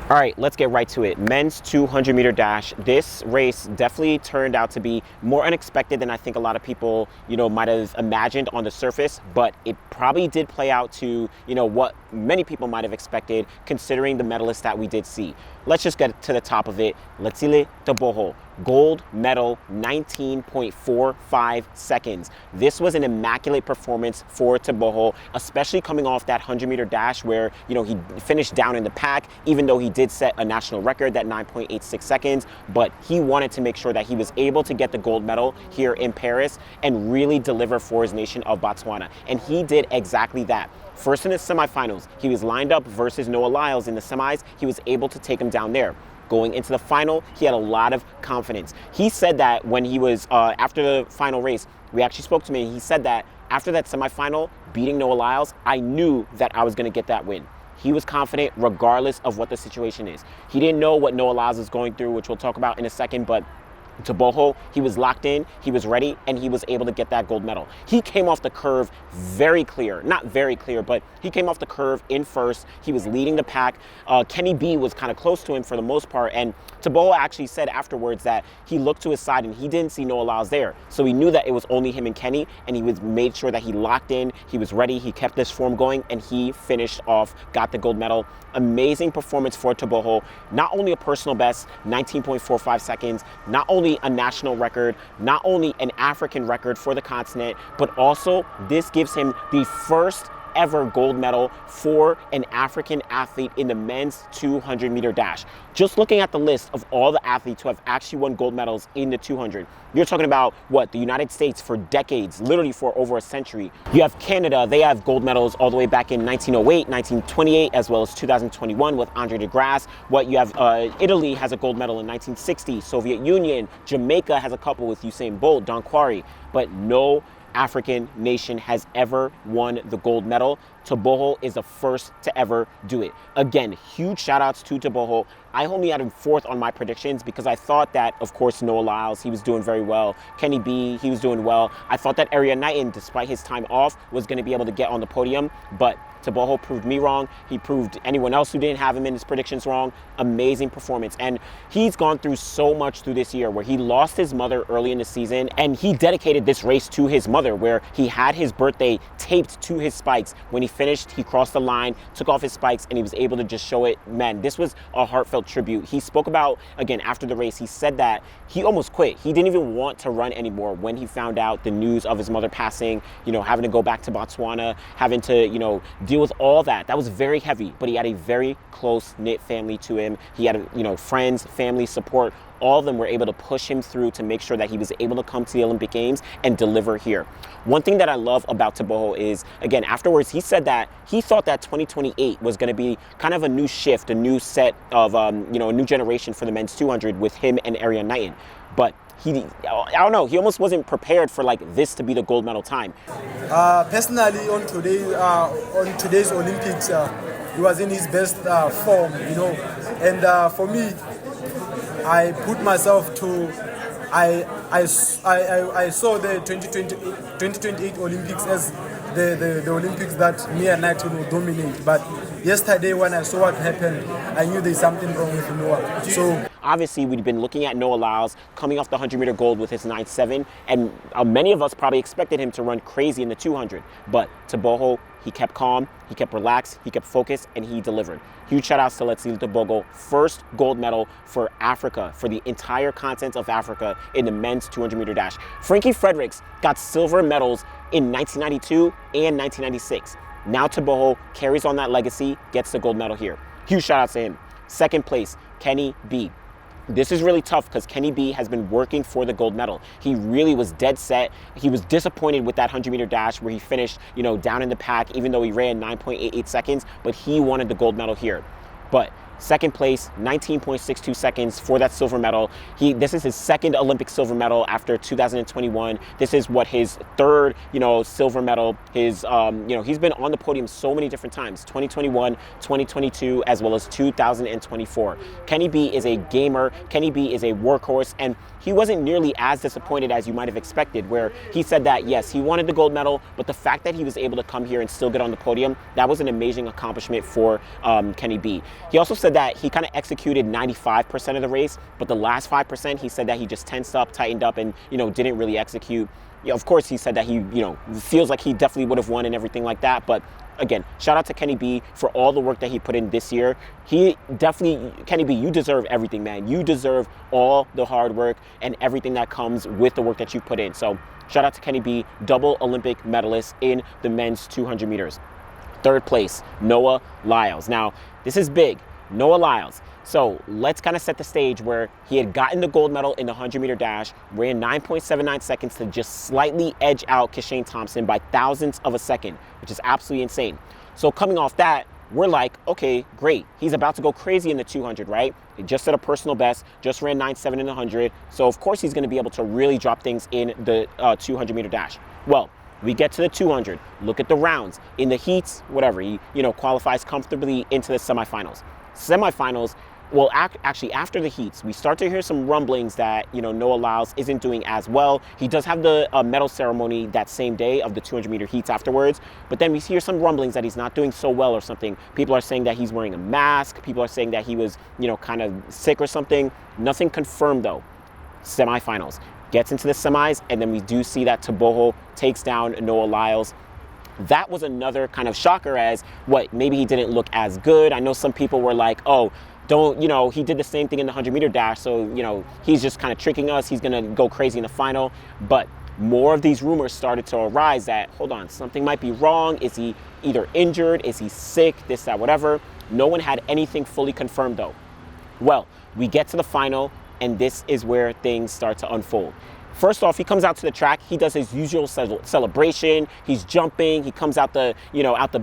All right, let's get right to it. Men's 200-meter dash. This race definitely turned out to be more unexpected than I think a lot of people, might have imagined on the surface, but it probably did play out to, what many people might have expected considering the medalists that we did see. Let's just get to the top of it. Letsile Tebogo, gold medal, 19.45 seconds. This was an immaculate performance for Tebogo, especially coming off that 100-meter dash where, he finished down in the pack, even though he did set a national record, that 9.86 seconds, but he wanted to make sure that he was able to get the gold medal here in Paris and really deliver for his nation of Botswana. And he did exactly that. First in the semifinals, he was lined up versus Noah Lyles in the semis. He was able to take him down there. Going into the final, he had a lot of confidence. He said that when he was, after the final race, we actually spoke to him, and he said that after that semifinal, beating Noah Lyles, I knew that I was going to get that win. He was confident regardless of what the situation is. He didn't know what Noah Lyles was going through, which we'll talk about in a second, but Tebogo, he was locked in, he was ready, and he was able to get that gold medal. He came off the curve very clear, not very clear, but he came off the curve in first. He was leading the pack. Kenny B was kind of close to him for the most part, and Tebogo actually said afterwards that he looked to his side and he didn't see Noah Lyles there. So he knew that it was only him and Kenny, and he made sure that he locked in, he was ready, he kept this form going, and he finished off, got the gold medal. Amazing performance for Tebogo. Not only a personal best, 19.45 seconds, not only a national record, not only an African record for the continent, but also this gives him the first ever gold medal for an African athlete in the men's 200-meter dash. Just looking at the list of all the athletes who have actually won gold medals in the 200, you're talking about, the United States for decades, literally for over a century. You have Canada, they have gold medals all the way back in 1908, 1928, as well as 2021 with Andre de Grasse. You have Italy has a gold medal in 1960, Soviet Union, Jamaica has a couple with Usain Bolt, Don Quarry, but no African nation has ever won the gold medal. Tebogo is the first to ever do it. Again, huge shout outs to Tebogo. I only had him fourth on my predictions because I thought that, of course, Noah Lyles, he was doing very well. Kenny B, he was doing well. I thought that Erya Knighton, despite his time off, was going to be able to get on the podium, but Tebogo proved me wrong. He proved anyone else who didn't have him in his predictions wrong. Amazing performance. And he's gone through so much through this year where he lost his mother early in the season, and he dedicated this race to his mother, where he had his birthday taped to his spikes. When he finished, he crossed the line, took off his spikes, and he was able to just show it. Man, this was a heartfelt tribute. He spoke about, again, after the race, he said that he almost quit. He didn't even want to run anymore when he found out the news of his mother passing, having to go back to Botswana, having to, deal with all that. That was very heavy, but he had a very close-knit family to him. He had, friends, family, support. All of them were able to push him through to make sure that he was able to come to the Olympic Games and deliver here. One thing that I love about Tebogo is, again, afterwards, he said that he thought that 2028 was going to be kind of a new shift, a new set of, a new generation for the men's 200 with him and Erya Knighton. But I don't know, he almost wasn't prepared for this to be the gold medal time. Personally, on today's Olympics, he was in his best form, and for me, I put myself to, I saw the 2028 Olympics as the Olympics that me and Knighton will dominate. But yesterday when I saw what happened, I knew there's something wrong with Noah. So obviously, we'd been looking at Noah Lyles coming off the 100-meter gold with his 9.7, and many of us probably expected him to run crazy in the 200. But Tebogo, he kept calm, he kept relaxed, he kept focused, and he delivered. Huge shout-outs to Letsile Tebogo, first gold medal for Africa, for the entire continent of Africa in the men's 200-meter dash. Frankie Fredericks got silver medals in 1992 and 1996. Now Tebogo carries on that legacy, gets the gold medal here. Huge shout-outs to him. Second place, Kenny B. This is really tough because Kenny B has been working for the gold medal. He really was dead set. He was disappointed with that 100-meter dash where he finished, down in the pack, even though he ran 9.88 seconds, but he wanted the gold medal here. But second place, 19.62 seconds for that silver medal. This is his second Olympic silver medal after 2021. This is his third, silver medal. He's been on the podium so many different times, 2021, 2022, as well as 2024. Kenny B is a gamer. Kenny B is a workhorse, and he wasn't nearly as disappointed as you might have expected, where he said that, yes, he wanted the gold medal, but the fact that he was able to come here and still get on the podium, that was an amazing accomplishment for Kenny B. He also said said that he kind of executed 95% of the race, but the last 5%, he said that he just tensed up, tightened up, and, didn't really execute. Of course, he said that he, feels like he definitely would have won and everything like that. But again, shout out to Kenny B for all the work that he put in this year. Kenny B, you deserve everything, man. You deserve all the hard work and everything that comes with the work that you put in. So shout out to Kenny B, double Olympic medalist in the men's 200 meters. Third place, Noah Lyles. Now, this is big. Noah Lyles. So let's kind of set the stage where he had gotten the gold medal in the 100-meter dash, ran 9.79 seconds to just slightly edge out Kishane Thompson by thousandths of a second, which is absolutely insane. So coming off that, we're like, okay, great. He's about to go crazy in the 200, right? He just set a personal best, just ran 9.7 in the 100. So of course he's going to be able to really drop things in the 200-meter dash. Well, we get to the 200. Look at the rounds. In the heats, whatever, he qualifies comfortably into the semifinals. Semifinals, well, actually, after the heats, we start to hear some rumblings that, Noah Lyles isn't doing as well. He does have the medal ceremony that same day of the 200-meter heats afterwards. But then we hear some rumblings that he's not doing so well or something. People are saying that he's wearing a mask. People are saying that he was, kind of sick or something. Nothing confirmed, though. Semifinals. Gets into the semis, and then we do see that Tebogo takes down Noah Lyles. That was another kind of shocker as maybe he didn't look as good. I know some people were like, oh, he did the same thing in the 100-meter dash, so, he's just kind of tricking us. He's going to go crazy in the final. But more of these rumors started to arise that, hold on, something might be wrong. Is he either injured? Is he sick? This, that, whatever. No one had anything fully confirmed, though. Well, we get to the final, and this is where things start to unfold. First off, he comes out to the track. He does his usual celebration. He's jumping. He comes out the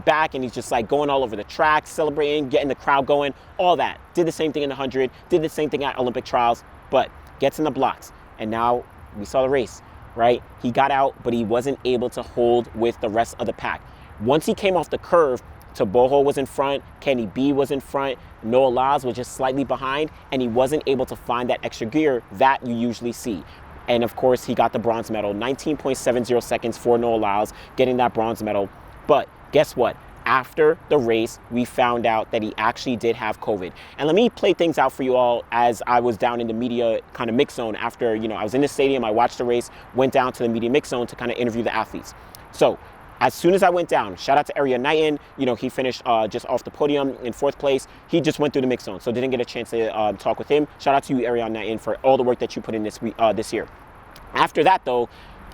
back, and he's just like going all over the track, celebrating, getting the crowd going, all that. Did the same thing in the 100, did the same thing at Olympic trials, but gets in the blocks. And now we saw the race, right? He got out, but he wasn't able to hold with the rest of the pack. Once he came off the curve, Tebogo was in front, Kenny B was in front, Noah Lyles was just slightly behind, and he wasn't able to find that extra gear that you usually see. And of course, he got the bronze medal, 19.70 seconds for Noah Lyles, getting that bronze medal. But guess what? After the race, we found out that he actually did have COVID. And let me play things out for you all as I was down in the media kind of mix zone after, I was in the stadium, I watched the race, went down to the media mix zone to kind of interview the athletes. So as soon as I went down, shout out to Area Knighton, he finished just off the podium in 4th place. He just went through the mix zone, so didn't get a chance to talk with him. Shout out to you, Area Knighton, for all the work that you put in this year. After that, though,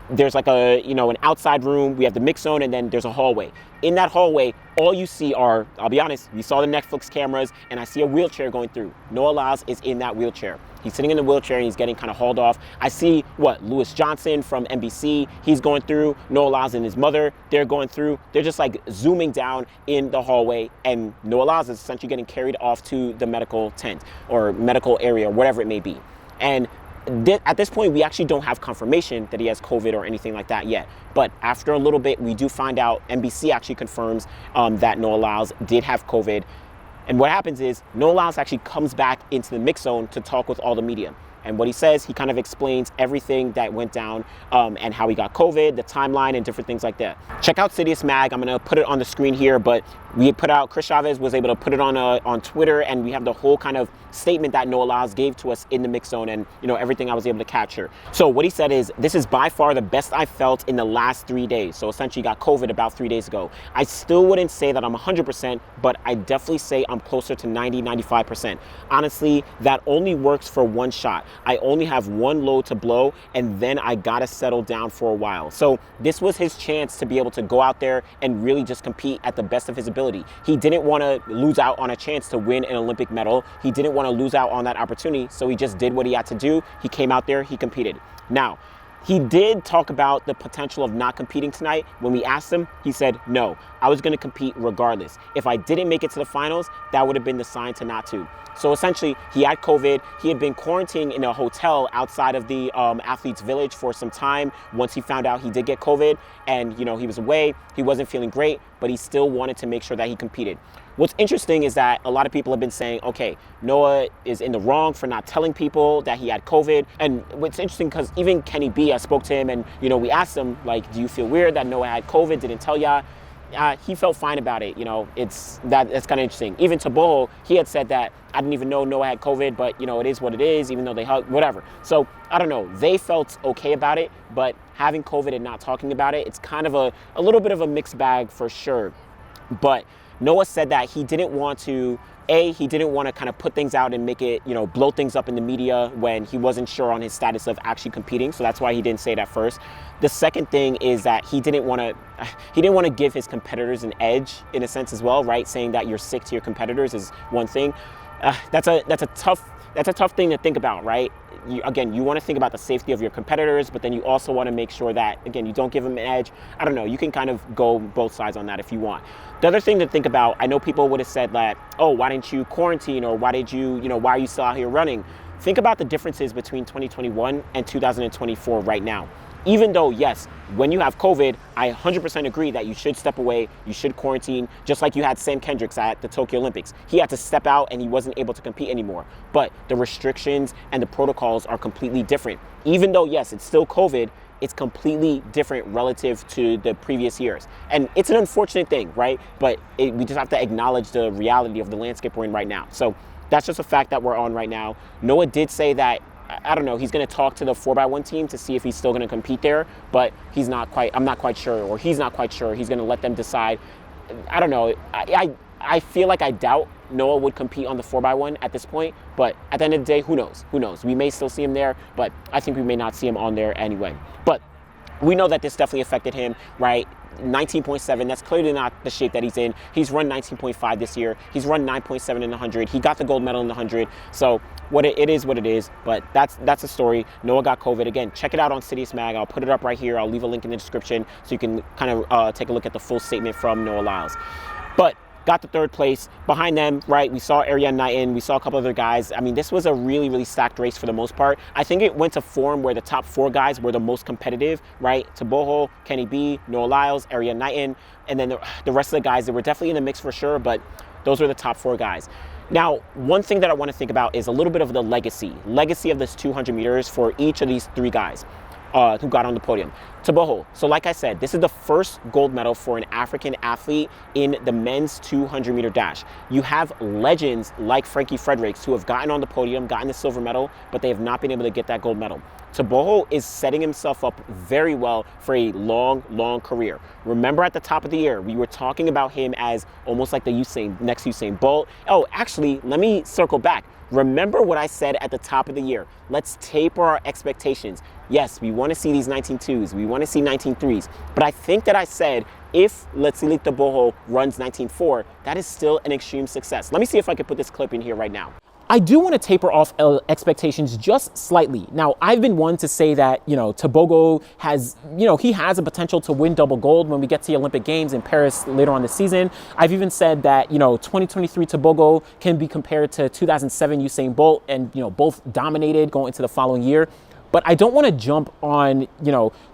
there's like an outside room. We have the mix zone, and then there's a hallway. In that hallway, all you see are, I'll be honest, we saw the Netflix cameras, and I see a wheelchair going through. Noah Lyles is in that wheelchair. He's sitting in the wheelchair, and he's getting kind of hauled off. I see, Lewis Johnson from NBC, he's going through. Noah Lyles and his mother, they're going through. They're just like zooming down in the hallway, and Noah Lyles is essentially getting carried off to the medical tent or medical area, or whatever it may be. And at this point, we actually don't have confirmation that he has COVID or anything like that yet. But after a little bit, we do find out, NBC actually confirms that Noah Lyles did have COVID. And what happens is Noah Lyles actually comes back into the mix zone to talk with all the media. And what he says, he kind of explains everything that went down and how he got COVID, the timeline, and different things like that. Check out Sidious Mag. I'm going to put it on the screen here, but we put out, Chris Chavez was able to put it on Twitter, and we have the whole kind of statement that Noah Lyles gave to us in the mix zone, and everything I was able to capture. So what he said is, this is by far the best I felt in the last 3 days. So essentially got COVID about 3 days ago. I still wouldn't say that I'm 100%, but I definitely say I'm closer to 90-95%. Honestly, that only works for one shot. I only have one load to blow, and then I gotta settle down for a while. So this was his chance to be able to go out there and really just compete at the best of his ability. He didn't want to lose out on a chance to win an Olympic medal. He didn't want to lose out on that opportunity, so he just did what he had to do. He came out there, he competed. Now, he did talk about the potential of not competing tonight. When we asked him, he said, no, I was going to compete regardless. If I didn't make it to the finals, that would have been the sign to not to. So essentially, he had COVID. He had been quarantined in a hotel outside of the athletes' village for some time once he found out he did get COVID. And, he was away. He wasn't feeling great, but he still wanted to make sure that he competed. What's interesting is that a lot of people have been saying, okay, Noah is in the wrong for not telling people that he had COVID. And what's interesting, because even Kenny B, I spoke to him, and, we asked him, like, do you feel weird that Noah had COVID, didn't tell ya? he felt fine about it. You know, that's kind of interesting. Even Tebogo, he had said that I didn't even know Noah had COVID, but you know, it is what it is, even though they hugged, whatever. So I don't know. They felt okay about it, but having COVID and not talking about it, it's kind of a little bit of a mixed bag for sure. But Noah said that he didn't want to kind of put things out and make it, you know, blow things up in the media when he wasn't sure on his status of actually competing. So that's why he didn't say it at first. The second thing is that he didn't want to give his competitors an edge in a sense as well, right? Saying that you're sick to your competitors is one thing. That's a tough thing to think about, right? You want to think about the safety of your competitors, but then you also want to make sure that, again, you don't give them an edge. I don't know. You can kind of go both sides on that if you want. The other thing to think about, I know people would have said that, oh, why didn't you quarantine, or why are you still out here running? Think about the differences between 2021 and 2024 right now. Even though, yes, when you have COVID, I 100% agree that you should step away, you should quarantine, just like you had Sam Kendricks at the Tokyo Olympics. He had to step out and he wasn't able to compete anymore. But the restrictions and the protocols are completely different. Even though, yes, it's still COVID, it's completely different relative to the previous years. And it's an unfortunate thing, right? But we just have to acknowledge the reality of the landscape we're in right now. So that's just a fact that we're on right now. Noah did say that, I don't know, he's going to talk to the 4x1 team to see if he's still going to compete there, but I'm not quite sure, or he's not quite sure. He's going to let them decide. I don't know. I feel like I doubt Noah would compete on the 4x1 at this point, but at the end of the day, who knows? Who knows? We may still see him there, but I think we may not see him on there anyway. But we know that this definitely affected him, right? 19.7, that's clearly not the shape that he's in. He's run 19.5 this year. He's run 9.7 in the 100. He got the gold medal in the 100. So it is what it is, but that's a story. Noah got COVID. Again, check it out on Citius Mag. I'll put it up right here. I'll leave a link in the description so you can kind of take a look at the full statement from Noah Lyles. But got the third place. Behind them, right, we saw Ariane Knighton, we saw a couple other guys. I mean, this was a really, really stacked race for the most part. I think it went to form where the top four guys were the most competitive, right? Tebogo, Kenny B, Noah Lyles, Ariane Knighton, and then the rest of the guys, they were definitely in the mix for sure, but those were the top four guys. Now, one thing that I want to think about is a little bit of the legacy of this 200 meters for each of these three guys who got on the podium. Tebogo. So like I said, this is the first gold medal for an African athlete in the men's 200 meter dash. You have legends like Frankie Fredericks who have gotten on the podium, gotten the silver medal, but they have not been able to get that gold medal. Tebogo is setting himself up very well for a long, long career. Remember at the top of the year, we were talking about him as almost like the next Usain Bolt. Oh, actually, let me circle back. Remember what I said at the top of the year. Let's taper our expectations. Yes, we want to see these 19.2s. We want to see 19.3s. But I think that I said if Letsile Tebogo runs 19.4, that is still an extreme success. Let me see if I can put this clip in here right now. I do want to taper off expectations just slightly. Now, I've been one to say that, Tebogo has, he has a potential to win double gold when we get to the Olympic Games in Paris later on this season. I've even said that, 2023 Tebogo can be compared to 2007 Usain Bolt, and, both dominated going into the following year. But I don't want to jump on,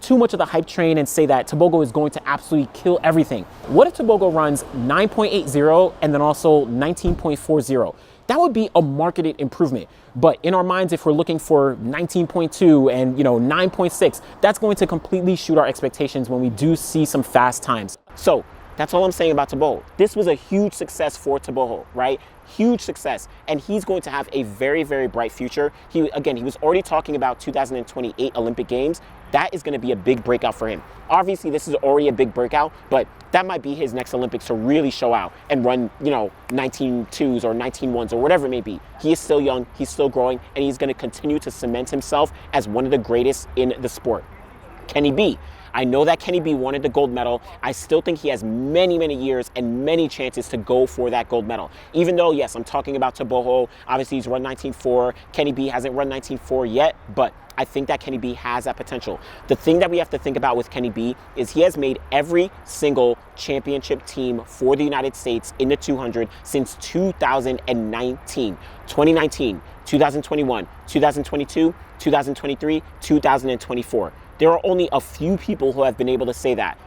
too much of the hype train and say that Tebogo is going to absolutely kill everything. What if Tebogo runs 9.80 and then also 19.40? That would be a marketed improvement. But in our minds, if we're looking for 19.2 and 9.6, that's going to completely shoot our expectations when we do see some fast times. So that's all I'm saying about Tebogo. This was a huge success for Tebogo, right? Huge success. And he's going to have a very, very bright future. He was already talking about 2028 Olympic Games. That is going to be a big breakout for him. Obviously, this is already a big breakout, but that might be his next Olympics to really show out and run, 19.2s or 19.1s or whatever it may be. He is still young, he's still growing, and he's going to continue to cement himself as one of the greatest in the sport. Kenny B. I know that Kenny B wanted the gold medal. I still think he has many, many years and many chances to go for that gold medal. Even though, yes, I'm talking about Tebogo. Obviously, he's run 19.4. Kenny B hasn't run 19.4 yet, but I think that Kenny B has that potential. The thing that we have to think about with Kenny B is he has made every single championship team for the United States in the 200 since 2019. 2019, 2021, 2022, 2023, 2024. There are only a few people who have been able to say that.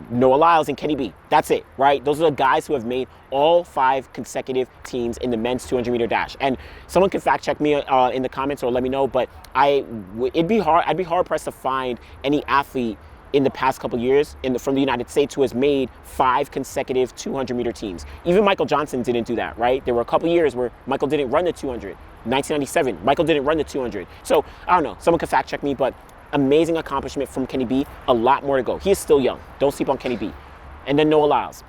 Noah Lyles and Kenny B. That's it, right? Those are the guys who have made all 5 consecutive teams in the men's 200 meter dash. And someone can fact check me in the comments or let me know, but I'd be hard pressed to find any athlete in the past couple years from the United States who has made 5 consecutive 200-meter teams. Even Michael Johnson didn't do that, right? There were a couple years where Michael didn't run the 200. 1997, Michael didn't run the 200. So, I don't know, someone can fact check me, but amazing accomplishment from Kenny B. A lot more to go. He is still young. Don't sleep on Kenny B. And then Noah Lyles.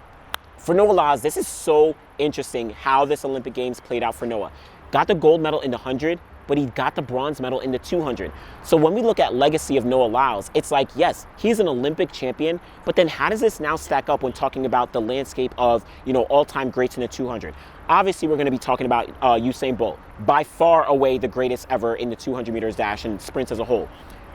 For Noah Lyles, this is so interesting how this Olympic Games played out for Noah. Got the gold medal in the 100, but he got the bronze medal in the 200. So when we look at legacy of Noah Lyles, it's like, yes, he's an Olympic champion, but then how does this now stack up when talking about the landscape of, all-time greats in the 200? Obviously, we're going to be talking about Usain Bolt, by far away the greatest ever in the 200 meters dash and sprints as a whole.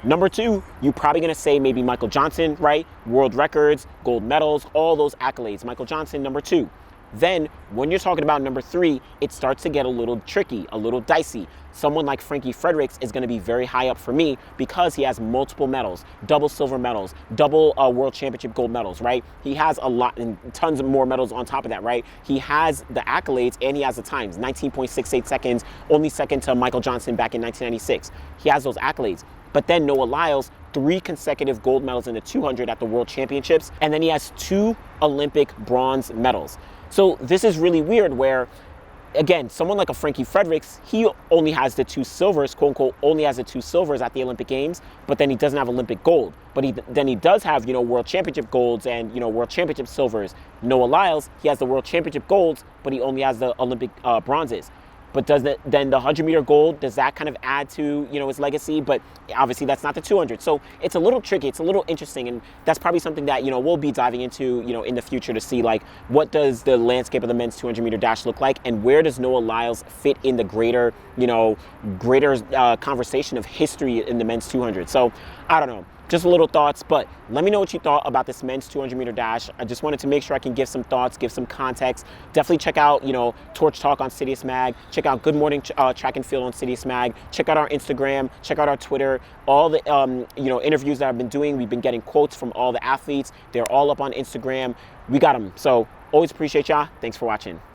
Number 2, you're probably going to say maybe Michael Johnson, right? World records, gold medals, all those accolades. Michael Johnson, number 2. Then, when you're talking about number 3, it starts to get a little tricky, a little dicey. Someone like Frankie Fredericks is going to be very high up for me because he has multiple medals, double silver medals, double world championship gold medals, right? He has a lot and tons of more medals on top of that, right? He has the accolades and he has the times, 19.68 seconds, only second to Michael Johnson back in 1996. He has those accolades. But then Noah Lyles, 3 consecutive gold medals in the 200 at the World Championships, and then he has 2 Olympic bronze medals. So this is really weird where, again, someone like a Frankie Fredericks, he only has the 2 silvers, quote unquote, only has the 2 silvers at the Olympic Games, but then he doesn't have Olympic gold. But he does have, World Championship golds and, World Championship silvers. Noah Lyles, he has the World Championship golds, but he only has the Olympic bronzes. But then the 100-meter gold, does that kind of add to, his legacy? But obviously that's not the 200. So it's a little tricky. It's a little interesting. And that's probably something that, we'll be diving into, in the future to see, like, what does the landscape of the men's 200-meter dash look like? And where does Noah Lyles fit in the greater conversation of history in the men's 200? So I don't know. Just a little thoughts, but let me know what you thought about this men's 200-meter dash. I just wanted to make sure I can give some thoughts, give some context. Definitely check out, Torch Talk on Citius Mag. Check out Good Morning Track and Field on Citius Mag. Check out our Instagram. Check out our Twitter. All the, interviews that I've been doing, we've been getting quotes from all the athletes. They're all up on Instagram. We got them. So always appreciate y'all. Thanks for watching.